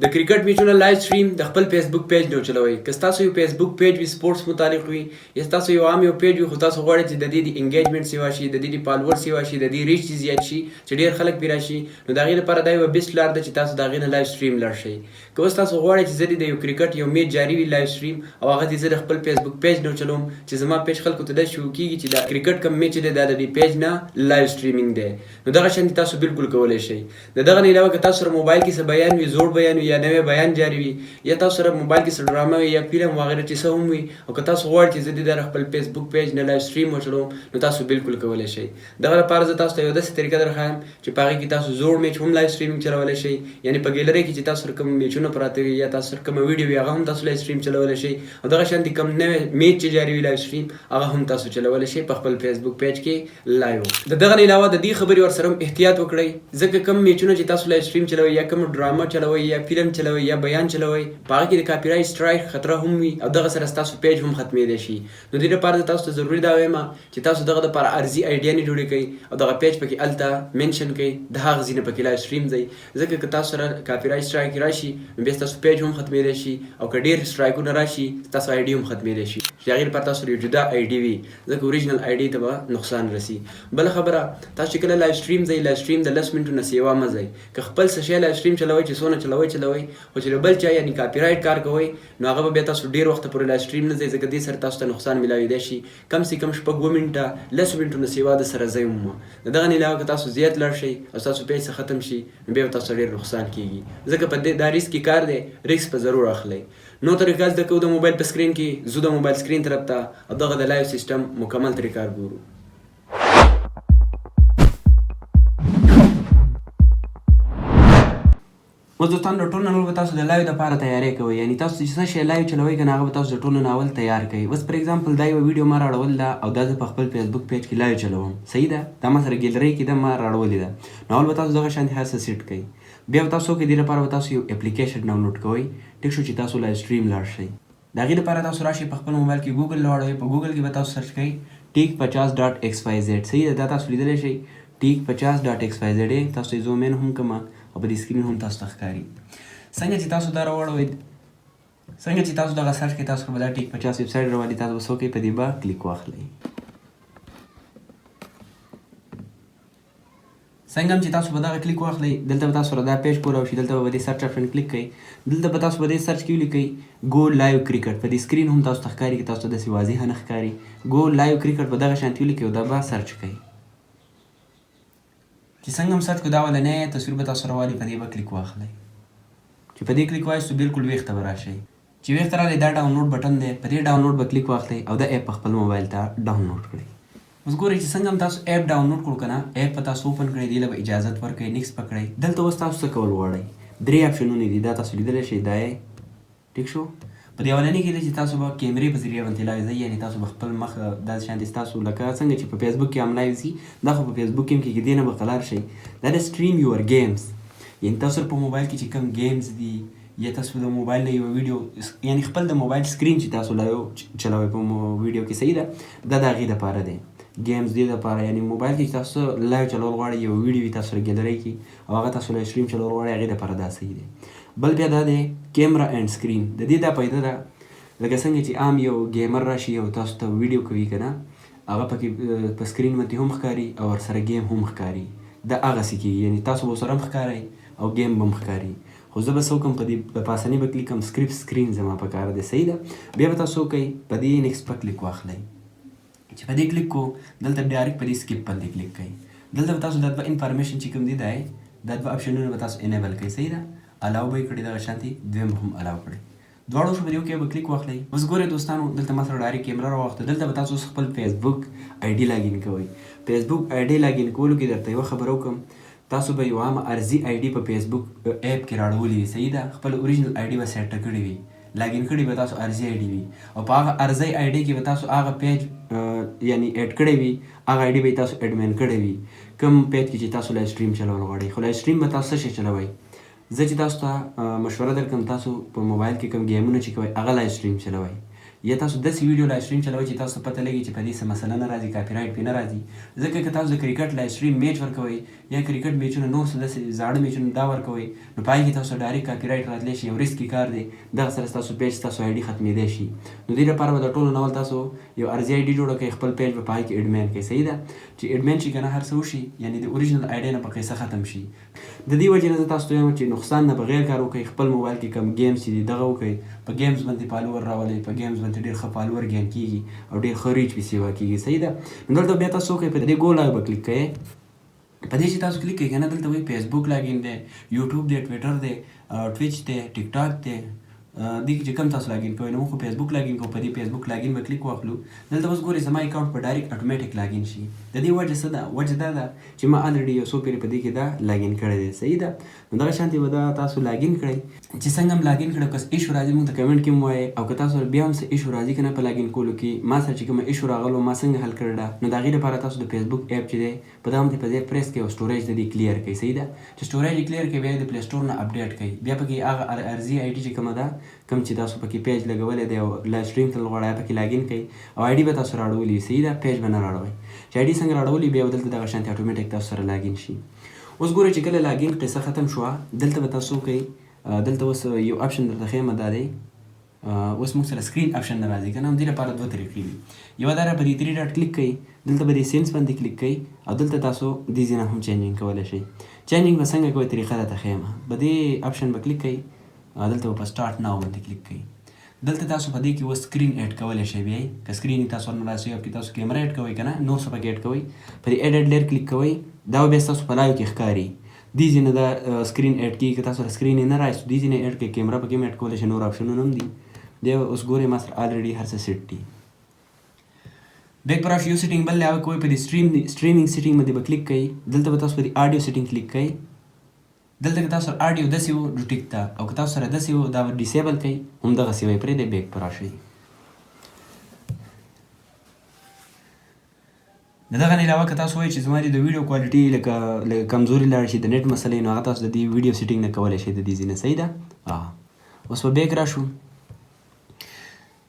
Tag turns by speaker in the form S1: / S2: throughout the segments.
S1: د کرکټ میچونو لایو سټریم د خپل فیسبوک پیج نه چلوئ. که ستاسو یو فیسبوک پیج وي سپورټس متعلق وي یا ستاسو یو عام یو پیج وي خو تاسو غواړئ چې د دې د انګیجمنټ سیوا شي، د دې د فالوور سیوا شي، د دې ریچ زیات شي چې ډېر خلک پرې راشي، نو د هغې لپاره دا یوه بیسټ لار ده چې تاسو د هغې نه لایو سټریم لاړ شئ. که اوس تاسو غواړئ چې زه د یو کرکټ یو میچ جاري وي لایو سټریم او هغه دې زه د خپل فیسبوک پیج نه چلوم چې زما پیج خلکو ته داسې شروع کېږي چې د کرکټ کوم میچ دی دا د دې پیج نه لایو سټریمینګ دی، نو دغه شان تاسو بالکل کولی شئ. د دغه نه علاوه که تاسو سره موبایل کې څه بیان وي، زوړ بیان وي یا نوی بیان جاري وي یا تاسو سره موبایل کې څه ډرامه وي یا فلم وغیره چې څه هم وي او که تاسو غواړئ چې زه دې د خپل فیسبوک پیج نه لایو سټریم وچلوم نو تاسو بالکل کولی شئ. دغه لپاره زه تاسو ته یو داسې طریقه درښایم چې په هغې کې تاسو زوړ میچ هم لایو سټریمینګ چلولی شئ، یعنې په ګیلرۍ کې چې تاسو سره کوم میچونه پراته وي یا تاسو سره کومه ویډیو وي هغه هم تاسو لایو سټریم چلولی شئ او دغه شان د کوم نوی میچ چې جاري وي لایو سټریم هغه هم تاسو چلولی شئ په خپل فیسبوک پیج کې لایو. د دغه نه علاوه د دې خبرې ورسره هم احتیاط وکړئ، ځکه کوم میچونه چې تاسو لایو سټریم چلوئ یا کوم ډرامه چلوئ یا فلم چلوئ یا بیان چلوئ په هغه کې د کاپي رایټ سټرایک خطره هم وي او دغه سره ستاسو پیج هم ختمېدی شي. نو دې لپاره زه تاسو ته ضروري دا وایم چې تاسو دغه دپاره ارضي آیډیا جوړې کړئ او دغه پیج پکې هلته منشن کړئ، د هغه ځای نه پکې لایو سټریم ځئ، ځکه که تاسو سره کاپي رایټ سټرایک راشي نو بیا ستاسو پیج هم ختمېدی شي او که ډېر سټرایکونه راشي ستاسو آی ډي هم ختمېدی شي چې هغې لپاره تاسو یو جدا آی ډي وي، ځکه اوریجنل آی ډي ته به نقصان رسي. بله خبره تاسو چې کله لایو سټریم ځئ لایو سټریم د 10 منټو نه سیوا مه ځئ. که خپل څه شی لایو سټریم چلوئ چې څونه چلوئ خو چې له بل چا یعنې کاپي رایټ کار کوئ نو هغه به بیا تاسو ډېر وخته پورې لایو سټریم نه ځئ، ځکه دې سره تاسو ته نقصان میلاویدی شي. کم سے کم 6 منټه 10 منټو نه سیوا د سره ځئ هم. د دغه نه علاوه که تاسو زیات لاړ شئ او ستاسو پیج څه ختم شي نو بیا به تاسو ډېر نقصان کېږي، ځکه په دا ریسکي کار دی، ریسک په ضرور اخلئ. نو طریقه زده کوو د موبایل په سکرین کې، ځو د موبایل سکرین طرف ته او دغه د لایو سیسټم مکمل طریقه ګورو. اوس دوستان د ټول نه اول به تاسو د لایو دپاره تیاری کوئ، یعنې تاسو چې څه شی لایو چلوئ که نه هغه به تاسو د ټولو نه اول تیار کوئ. اوس پر اګزامپل دا یوه ویډیو ما راړول ده او دا زه په خپل فیسبوک پیج کې لایو چلوم، صحیح ده، دا ما سره ګیلرۍ کې ده ما راړولې ده. نو اول به تاسو دغه شانتې هر څه سیټ کوئ، بیا به تاسو دې لپاره به تاسو یو اپلیکیشن ډاونلوډ کوئ، ټیک شو، چې تاسو لایو سټریم لاړ شئ. د هغې لپاره تاسو راشئ په خپل موبایل کې ګوګل راوړئ، په ګوګل کې به تاسو سرچ کوئ ټیک 50.xyz، صحیح ده، دا تاسو لیدلی شئ ټیک 50.xyz. تاسو یې زوم ان هم کړم او په دې سکرین هم تاسو ته ښکاري. څنګه چې تاسو دا راوړئ، څنګه چې تاسو دغه سرچ کوئ تاسو به دا ټیک 50 ویب سایټ راولي، تاسو به څه وکړئ په دې به کلیک واخلئ. څنګه هم چې تاسو به دغه کلیک واخلئ دلته به تاسو سره دا پیج پوره وشي، دلته به دې سرچ آپشن کلیک کړئ، دلته به تاسو به دې سرچ کې ولیکئ ګو لایو کرکټ، په دې سکرین هم تاسو ته ښکاري که تاسو ته داسې واضحه نه ښکاري، ګو لایو کرکټ په دغه شانتې ولیکئ او دا به سرچ کړئ. چې څنګه هم سرچ کړو دا ولنی تصویر به تاسو راوالي، په دې به کلیک واخلئ. چې په دې کلیک وایستو بالکل ویښ ته به راشئ، چې ویښ ته راغلی دا ډاونلوډ بټن دی، په دې ډاونلوډ به کلیک واخلئ او دا اپ په خپل موبایل ته ډاونلوډ کړئ. اوس ګورئ چې څنګه هم تاسو اپ ډاونلوډ کړو که نه، اپ به تاسو اوپن کړئ، دې له به اجازت ورکړئ، نیکس به کړئ. دلته اوس تاسو څه کول غواړئ، 3 اپشنونه دي، دا تاسو لیدلی شئ، دا یې ټیک شو. په دې اولني کې دی چې تاسو به کیمرې په ذریعه باندې لایو ځئ، یعنې تاسو به خپل مخ داسې شانتې ستاسو لکه څنګه چې په فیسبوک کې هم لایو ځي دا خو په فیسبوک کې هم کېږي، دې نه به قلار شئ. دا د سټریم یور گیمز، یعنې تاسو په موبایل کې چې کوم گیمز دي یا تاسو د موبایل نه یوه ویډیو، یعنې خپل د موبایل سکرین چې تاسو لایو چلوئ په ویډیو کې، صحیح ده، دا د هغې دپاره دی. گیمز دې دپاره یعنې موبایل کې چې تاسو لایو چلول غواړئ، یو ویډیو وي تاسو سره ګیلرۍ کې او هغه تاسو لایو سټریم چلول غواړئ، هغې دپاره دا صحیح دی. بل بیا دا دی کیمرا اینډ سکرین، د دې دا پیدا ده لکه څنګه چې عام یو ګیمر راشي او تاسو ته ویډیو کوي که نه، هغه پکې په سکرین باندې هم ښکاري او ورسره گیم هم ښکاري، دا هغسې کېږي، یعنې تاسو به ورسره هم ښکارئ او گیم به هم ښکاري. خو زه به څه وکړم په دې په اسانۍ به کلیک کړم، سکریپټ سکرین زما په کار دی، صحیح ده. بیا به تاسو وکئ په دې نیکسټ په کلیک واخلئ، چې په دې کلیک کو دلته ډایرکټ په دې سکیپ باندې کلیک کړئ، دلته به تاسو دا دوه انفارمیشن چې کوم دي دا دوه اپشنونه به تاسو انیبل کړئ، صحیح ده، الاو به یې کړئ دغه شانتې، دویم به هم الاو کړئ، دواړو شو په دې یو کې به کلیک واخلئ. اوس ګورئ دوستانو دلته ما سره ډایرکټ کیمرا راواخته، دلته به تاسو خپل فیسبوک آی ډي لاګین کوئ. فیسبوک آی ډي لاګین کولو کې درته یوه خبره وکړم، تاسو به یو عامه ارضي آی ډي په فیسبوک اپ کې راړولې وي، صحیح ده، خپل اوریجنل آی ډي به سیټ کړې وي، لاګین کړي به تاسو ارضي آی ډي وي او په هغه ارضي آی ډي کې به تاسو هغه پیج یعنې اډ کړی وي، هغه آی ډي به تاسو اډمن کړی وي کوم پیج کې چې تاسو لایو سټریم چلول غواړئ. خو لایو سټریم به تاسو څه شی چلوئ، زه چې تاسو ته مشوره درکړم تاسو په موبایل کې کوم ګیمونه چې کوئ هغه لایو سټریم چلوئ، یا تاسو داسې ویډیو لایو سټریم چلوئ چې تاسو ته پته لګي چې په دې څه مسله نه راځي، کاپي رایټ پرې نه راځي. ځکه که تاسو د کرکټ لایو سټریم میچ ورکوئ یا کرکټ میچونه نور څه داسې زاړه میچونه دا ورکوئ، نو په هغې کې تاسو ډایرکټ کاپي رایټ راتلی شي، یو ریسکي کار دی. دغه سره ستاسو پیج ستاسو آی ډي ختمېدی شي. نو دې لپاره به د ټولو نه اول تاسو یو عرضي آی ډي جوړه کړئ، خپل پیج به په هغې کې اډمین کړئ. صحیح ده چې اډمین شي که نه هر څه وشي، یعنې د اوریجنل آی ډي نه په قصه ختم شي. د دې وجې نه زه تاسو ته وایم چې نقصان نه بغیر کار وکړئ. خپل موبایل کې کم گیمز چې دي دغه وکړئ، په گیمز باندې فالوور راولئ، په گیمز باندې ډېر ښه فالوور ګین کېږي او ډېر ښه ریچ پې سیوا کېږي. صحیح ده. نو دلته بیا تاسو وکړئ، په دې ګو لایو به کلیک کوئ. په دې چې تاسو کلیک کوئ که نه، دلته وایي فیسبوک لاګین دی، یوټیوب دی، ټویټر دی، ټویچ دی، ټیک ټاک دی. دې کې چې کوم تاسو لاګین کوئ، نو موږ خو فیسبوک لاګین کوو. په دې فیسبوک لاګین به کلیک واخلو. دلته اوس ګورئ زما اکاونټ په ډایرکټ اټومیټیک لاګین شي. د دې وجه څه ده؟ وجه دا ده چې ما الریډي یو څو پیرې په دې کې دا لاګین کړی دی. صحیح ده. نو دغه شانتې به دا تاسو لاګین کړئ. چې څنګه هم لاګین کړئ، که څه ایشو راځي موږ ته کمنټ کې مو وایئ، او که تاسو بیا هم څه ایشو راځي که نه په لاګین کولو کې، ما سره چې کومه ایشو راغلو ما څنګه حل کړې ده، نو د هغې لپاره تاسو د فیسبوک ایپ چې دی په دا باندې په ځای پریس کړئ او سټوریج د دې کلیر کړئ. صحیح ده. چې سټوریج یې کلیر کړئ، بیا یې د پلی سټور نه اپډیټ کړئ. بیا پکې هغه عرضي آی ډي چې کومه ده، کوم چې تاسو پکې پیج لګولی دی او لایو سټریم تلل غواړئ، پکې لاګین کړئ او آی ډي به تاسو راړولي. صحیح ده. پیج به نه راړوئ. چې آی ډي څنګه راړولي، بیا به دلته دغه شانتې اټومیټیک تاسو سره لاګین شي. اوس ګورئ چې کله لاګین قصه ختم شوه، دلته به تاسو وکئ. دلته اوس یو اپشن درته ښیم، دا دی اوس موږ سره سکرین اپشن نه راځي که نه. همدې لپاره دوه طریقې دي. یوه دا په دې 3 ډاټ کلیک کوئ، دلته به دې سینس باندې کلیک کوئ او دلته تاسو دې ځای نه هم چینجینګ کولی شئ. چینجینګ به څنګه کوئ، طریقه درته ښیم. په دې اپشن به کلیک کوئ، دلته به په سټارټ ناو باندې کلیک کوئ. دلته تاسو په دې کې اوس سکرین اډ کولی شئ. بیا که سکرین تاسو ورنه راسئ او که تاسو کیمره اډ کوئ که نه، نور څه پکې اډ کوئ، په دې اډ لیر کلیک کوئ. دا به بیا ستاسو په لایو کې ښکاري. دې ځای نه دا سکرین اډ کېږي. که تاسو سکرین یې نه رایاست، دې ځای نه اډ کړئ. کیمره پکې هم اډ کولی شئ، نور اپشنونه هم دي. بیا اوس ګورئ ما سره الریډي هر څه سیټ دي. بیک پر راشئ، یو سیټینګ بل هغه کوئ، په دې سټریمینګ سیټینګ باندې به کلیک کوئ. دلته به تاسو په دې آډیو سیټینګ کلیک کوئ. دلته که تاسو سره آډیو داسې و نو ټیک ده، او که تاسو سره داسې و دا به ډیسیبل کوئ. همدغسې وایي پرېږدئ. بیک پر راشئ. د دغه نه علاوه که تاسو وایئ چې زما د ویډیو کوالټي لکه کمزوري لاړه شي، د نیټ مسله نو هغه تاسو د دې ویډیو سیټینګ نه کولی شئ د دې ځای نه. صحیح ده. اوس به بیک راشو.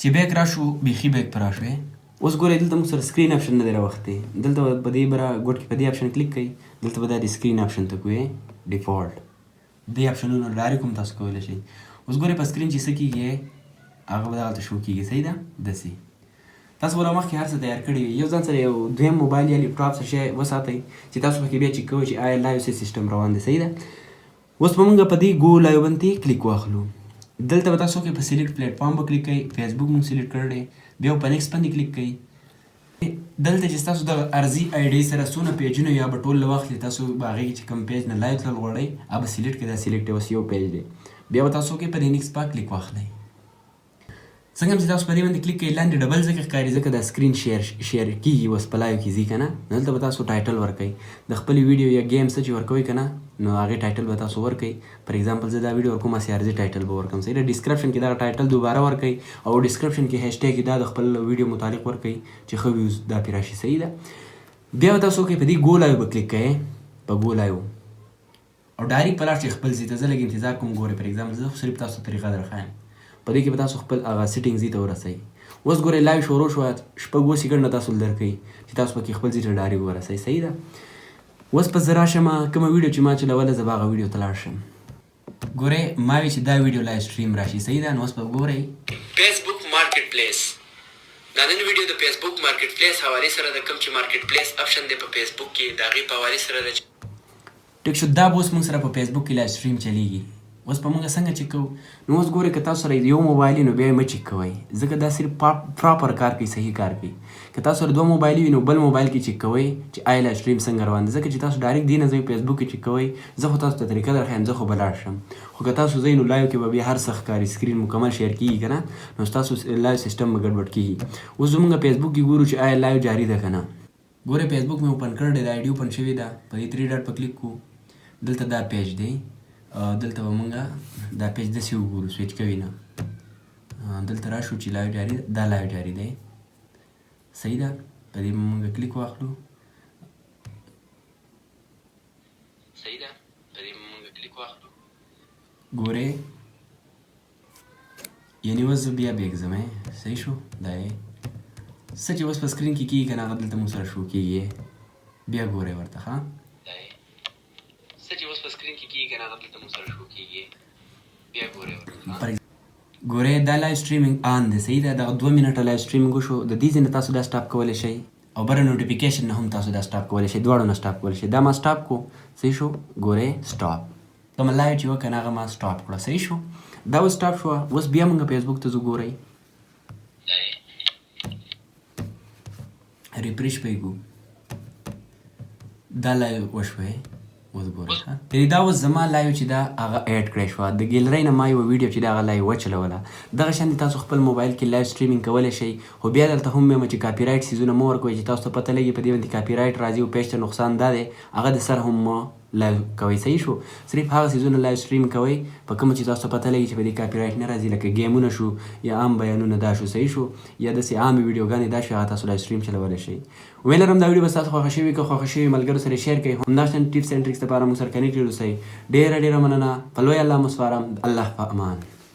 S1: چې بیک راشو، بیخي بیک پر راشئ. اوس ګورئ دلته موږ سره سکرین اپشن نه دی راوښتی. دلته په دې ګوټ کې په دې اپشن کلیک کوئ. دلته به دا د سکرین اپشن ته کوئ، ډیفالټ. دې اپشنونه ډایرکټ هم تاسو کولی شئ. اوس ګورئ په سکرین چې څه کېږي، هغه به دغلته شو کېږي. صحیح ده. داسې تاسو به له مخکې هر څه تیار کړي وي. یو ځان سره یو دویم موبایل یا لیپټاپ څه شی وساتئ چې تاسو پکې بیا چیک کوئ چې آیا لایو سیسټم روان دی. صحیح ده. اوس به موږ په دې ګو لایو باندې کلیک واخلو. دلته به تاسو کې په سلیکټ پلیټ فارم به کلیک کوئ. فیسبوک مونږ سلیکټ کړی، بیا په نیکسټ باندې کلیک کوئ. دلته چې تاسو د عرضي آی ډي سره څونه پیجونه یا به ټول واخلي، تاسو به هغې کې چې کوم پیج نه لایو تلل غواړئ هغه به سلیکټ کړئ. دا سلیکټ اوس یو پیج دی. بیا به تاسو کې په دې نیکسټ باندې کلیک واخلئ. څنګه چې تاسو په دې باندې کلیک کوئ، لاندې ډبل ځکه ښکاري ځکه دا سکرین شیر کېږي اوس په لایو کې ځي که نه. دلته به تاسو ټایټل ورکوئ. د خپلې ویډیو یا ګیم څه چې ورکوئ که نه، نو هغې ټایټل به تاسو ورکوئ. فار ایګزامپل زه دا ویډیو ورکوم، هسې عرضي ټایټل به ورکړم. صحیح ده. ډسکرپشن کې دغه ټایټل دوباره ورکوئ او ډسکرپشن کې هیشټیګ دا د خپل ویډیو متعلق ورکوئ چې ښه ویوز دا پرې راشي. صحیح ده. بیا به تاسو وکړئ په دې ګو لایو به کلیک کوئ، په ګو لایو، او ډایرکټ په لاړ شئ خپل ځای ته. زه لږ انتظار کوم. ګورئ فار ایګزامپل زه صرف تاسو طریقه درښایم. په دې کې به تاسو خپل هغه سیټینګ ځای ته ورسئ. اوس ګورئ لایو شروع شوه، شپږ اووه سیکنډه تاسو درکوي چې تاسو پکې خپل ځای ته ډایرکټ ورسئ. صحیح ده. اوس په زه راشم کومه ویډیو چې ما چلوله، زه به هغه ویډیو ته لاړ شم. ګورئ ما وی چې دا ویډیو لایو سټریم راشي. صحیح ده. نو اوس به ګورئ فیسبوک مارکیټ پلیس. دا نن ویډیو د فیسبوک مارکیټ پلیس حوالې سره د کوم چې مارکیټ پلیس اپشن دی په فیسبوک کې، د هغې په حوالې سره ده. ټیک شو. دا به اوس موږ سره په فیسبوک کې لایو سټریم چلیږي. اوس په موږ څنګه چیک کوو؟ نو اوس ګورئ که تاسو سره یو موبایل وي نو بیا یې مه چیک کوئ، ځکه دا صرف پراپر کار کوي، صحیح کار کوي. که تاسو سره دوه موبایل وي نو بل موبایل کې چیک کوئ چې آیا لایو سټریم څنګه روان دی. ځکه چې تاسو ډایرکټ دې نه ځئ فیسبوک کې چیک کوئ. زه خو تاسو ته طریقه درښیم، زه خو به لاړ شم. خو که تاسو ځئ نو لایو کې به بیا هر څه ښکاري، سکرین مکمل شیر کېږي که نه، نو ستاسو لایو سیسټم به ګډوډ کېږي. اوس زموږ فیسبوک کې ګورو چې آیا لایو جاري ده که نه. ګورئ فیسبوک مې اوپن کړی دی، د آی ډي اوپن شوې ده. په دې 3 ډاټ په کلیک کړو. دلته دا پیج دی. دلته به موږ دا پیج داسې وګورو، سویچ کوي نه. دلته راشو چې لایو جاري ده، دا لایو جاري دی. صحیح ده. په دې به موږ کلیک واخلو. صحیح ده. په دې به موږ کلیک واخلو. ګورئ یعنې اوس زه بیا بېګځم صحیح شو دا یې څه چې اوس په سکرین کې کېږي که نه هغه دلته موږ سره شو کېږي بیا ګورئ ورته ښه څه چې اوس په سکرین کې کېږي که نه هغه دلته موږ سره شو کېږي بیا ګورئ ورته ګورئ دا لایو سټریمینګ آن دی صحیح ده دغه 2 منټه لایو سټریمینګ وشو د دې ځای نه تاسو دا سټاپ کولی شئ او بره نوټیفیکیشن نه هم تاسو دا سټاپ کولی شئ دواړو نه سټاپ کولی شئ دا ما سټاپ کو صحیح شو ګورئ سټاپ کومه لایو چې وه که نه هغه ما سټاپ کړه صحیح شو دا اوس سټاپ شوه اوس بیا موږ فیسبوک ته ځو ګورئ ریفریش پې ګو دا لایو وشوه اوس ګورئ یعنې دا اوس زما لایو چې دا هغه ایډ کړی شوه د ګیلرۍ نه ما یوه ویډیو چې د هغه لایو وچلوله دغه شان تاسو خپل موبایل کې لایو سټریمینګ کولی شئ خو بیا دلته هم وایم چې کاپي رایټ څیزونه مه ورکوئ چې تاسو ته پته لګي په دې باندې کاپي رایټ راځي او پیج ته نقصان دا دی هغه د سره هم مه لایو کوئ صحیح شو صرف هغه څیزونه لایو سټریم کوئ په کومه چې تاسو ته پته لګي چې په دې کاپي رایټ نه راځي لکه ګیمونه شو یا عام بیانونه دا شو صحیح شو یا داسې عامې ویډیوګانې دا شو هغه تاسو لایو سټریم چلولی شئ امید لرم دا ویډیو به ستاسو خوښه شوي که خوښه شوي ملګرو سره شیر کړئ همداسې ټیپس اینډ ټریکس لپاره موږ سره کنیکټ اوسئ ډېره ډېره مننه په لوی الله مو سپارم الله په امان